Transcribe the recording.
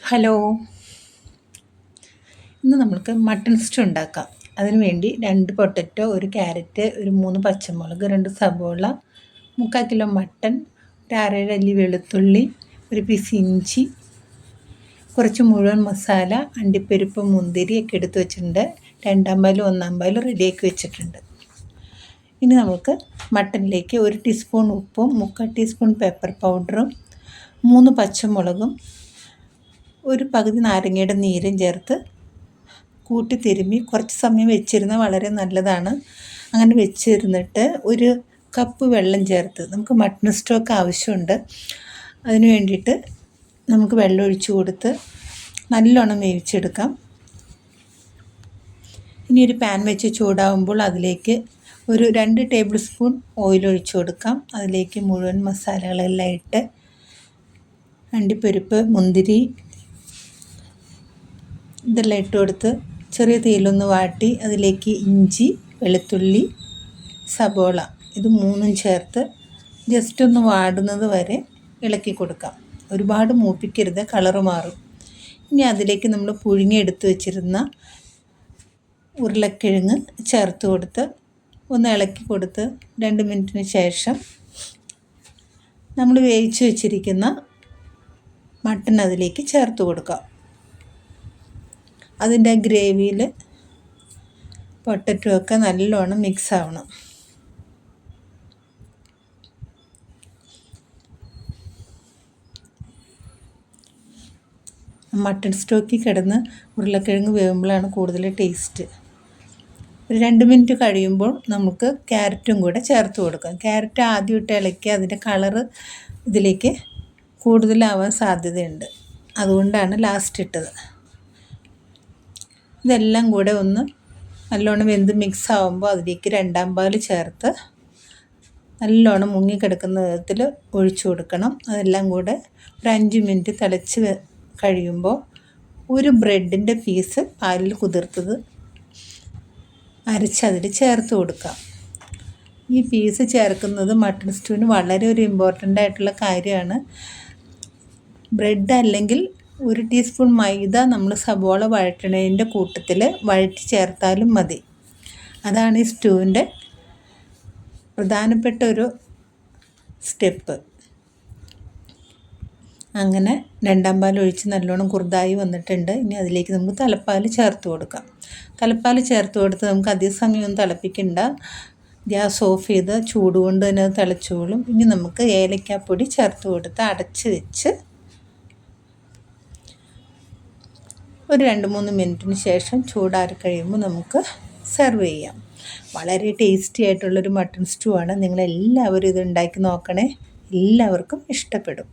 Hello. ഇന്ന് നമുക്ക് mutton stew ഉണ്ടാക്കാം. അതിന് വേണ്ടി 2 പൊട്ടറ്റോ, 1 ക്യാരറ്റ്, ഒരു 3 പച്ചമുളക്, 2 സബോള, 3/4 കിലോ മട്ടൺ, ഒരു 6-7 അല്ലി വെളുത്തുള്ളി, ഒരു പീസ് ഇഞ്ചി, കുറച്ച് മുഴുവൻ മസാല, അണ്ടിപ്പരിപ്പ്, മുന്തിരി ഒക്കെ എടുത്ത് വെച്ചിട്ടുണ്ട്. 2-ാം പാലും 1-ാം പാലും റെഡിയാക്കി വെച്ചിട്ടുണ്ട്. ഇനി നമുക്ക് മട്ടണിലേക്ക് 1 ടീസ്പൂൺ ഉപ്പും 3/4 ടീസ്പൂൺ പെപ്പർ പൗഡറും 3 പച്ചമുളകും ഒരു പകുതി നാരങ്ങയുടെ നീരും ചേർത്ത് കൂട്ടി തിരുമ്മി കുറച്ച് സമയം വെച്ചിരുന്നാൽ വളരെ നല്ലതാണ്. അങ്ങനെ വെച്ചിരുന്നിട്ട് 1 കപ്പ് വെള്ളം ചേർത്ത്, നമുക്ക് മട്ടൺ സ്റ്റോക്ക് ആവശ്യമുണ്ട്, അതിന് വേണ്ടിയിട്ട് നമുക്ക് വെള്ളം ഒഴിച്ച് കൊടുത്ത് നല്ലോണം വേവിച്ചെടുക്കാം. ഇനി ഒരു പാൻ വെച്ച് ചൂടാവുമ്പോൾ അതിലേക്ക് ഒരു 2 ടേബിൾ സ്പൂൺ ഓയിൽ ഒഴിച്ച് കൊടുക്കാം. അതിലേക്ക് മുഴുവൻ മസാലകളെല്ലാം ഇട്ട് അണ്ടിപ്പരിപ്പ്, മുന്തിരി ഇതെല്ലാം ഇട്ട് കൊടുത്ത് ചെറിയ തീയിലൊന്ന് വാട്ടി അതിലേക്ക് ഇഞ്ചി, വെളുത്തുള്ളി, സബോള ഇത് 3ഉം ചേർത്ത് ജസ്റ്റ് ഒന്ന് വാടുന്നത് വരെ ഇളക്കി കൊടുക്കാം. ഒരുപാട് മൂപ്പിക്കരുത്, കളറ് മാറും. ഇനി അതിലേക്ക് നമ്മൾ പുഴുങ്ങിയെടുത്ത് വെച്ചിരുന്ന ഉരുളക്കിഴങ്ങ് ചേർത്ത് കൊടുത്ത് ഒന്ന് ഇളക്കി കൊടുത്ത് 2 മിനിറ്റിന് ശേഷം നമ്മൾ വേവിച്ച് വെച്ചിരിക്കുന്ന മട്ടൺ അതിലേക്ക് ചേർത്ത് കൊടുക്കാം. അതിൻ്റെ ഗ്രേവിയിൽ പൊട്ടറ്റോ ഒക്കെ നല്ലോണം മിക്സ് ആവണം. മട്ടൺ സ്റ്റോക്കിൽ കിടന്ന് ഉരുളക്കിഴങ്ങ് വേവുമ്പോഴാണ് കൂടുതൽ ടേസ്റ്റ്. ഒരു 2 മിനിറ്റ് കഴിയുമ്പോൾ നമുക്ക് ക്യാരറ്റും കൂടെ ചേർത്ത് കൊടുക്കാം. ക്യാരറ്റ് ആദ്യം ഇട്ട് ഇളക്കി അതിൻ്റെ കളറ് ഇതിലേക്ക് കൂടുതലാവാൻ സാധ്യതയുണ്ട്, അതുകൊണ്ടാണ് ലാസ്റ്റ് ഇട്ടത്. ഇതെല്ലാം കൂടെ ഒന്ന് നല്ലോണം വെന്ത് മിക്സ് ആവുമ്പോൾ അതിലേക്ക് 2-ാം പാൽ ചേർത്ത് നല്ലോണം മുങ്ങിക്കിടക്കുന്ന വിധത്തിൽ ഒഴിച്ചു കൊടുക്കണം. അതെല്ലാം കൂടെ ഒരു 5 മിനിറ്റ് തിളച്ച് കഴിയുമ്പോൾ ഒരു ബ്രെഡിൻ്റെ പീസ് പാലിൽ കുതിർത്തത് അരച്ചതിൽ ചേർത്ത് കൊടുക്കാം. ഈ പീസ് ചേർക്കുന്നത് മട്ടൺ സ്റ്റൂവിന് വളരെ ഒരു ഇമ്പോർട്ടൻ്റ് ആയിട്ടുള്ള കാര്യമാണ്. ബ്രെഡ് അല്ലെങ്കിൽ 1 ടീസ്പൂൺ മൈദ നമ്മൾ സബോള വഴറ്റണതിൻ്റെ കൂട്ടത്തിൽ വഴറ്റി ചേർത്താലും മതി. അതാണ് ഈ സ്റ്റൂവിൻ്റെ പ്രധാനപ്പെട്ട ഒരു സ്റ്റെപ്പ്. അങ്ങനെ 2-ാം പാൽ ഒഴിച്ച് നല്ലോണം കുറുതായി വന്നിട്ടുണ്ട്. ഇനി അതിലേക്ക് നമുക്ക് തലപ്പാൽ ചേർത്ത് കൊടുക്കാം. തലപ്പാൽ ചേർത്ത് കൊടുത്ത് നമുക്ക് അധിക സമയമൊന്നും തിളപ്പിക്കണ്ട. ഗ്യാസ് ഓഫ് ചെയ്ത് ചൂട് കൊണ്ട് തന്നെ അത് തിളച്ചോളും. ഇനി നമുക്ക് ഏലക്കാപ്പൊടി ചേർത്ത് കൊടുത്ത് അടച്ച് വെച്ച് ഒരു 2-3 മിനിറ്റിന് ശേഷം ചൂടാറി കഴിയുമ്പോൾ നമുക്ക് സെർവ് ചെയ്യാം. വളരെ ടേസ്റ്റി ആയിട്ടുള്ളൊരു മട്ടൺ സ്റ്റൂ ആണ്. നിങ്ങളെല്ലാവരും ഇത് ഉണ്ടാക്കി നോക്കണേ, എല്ലാവർക്കും ഇഷ്ടപ്പെടും.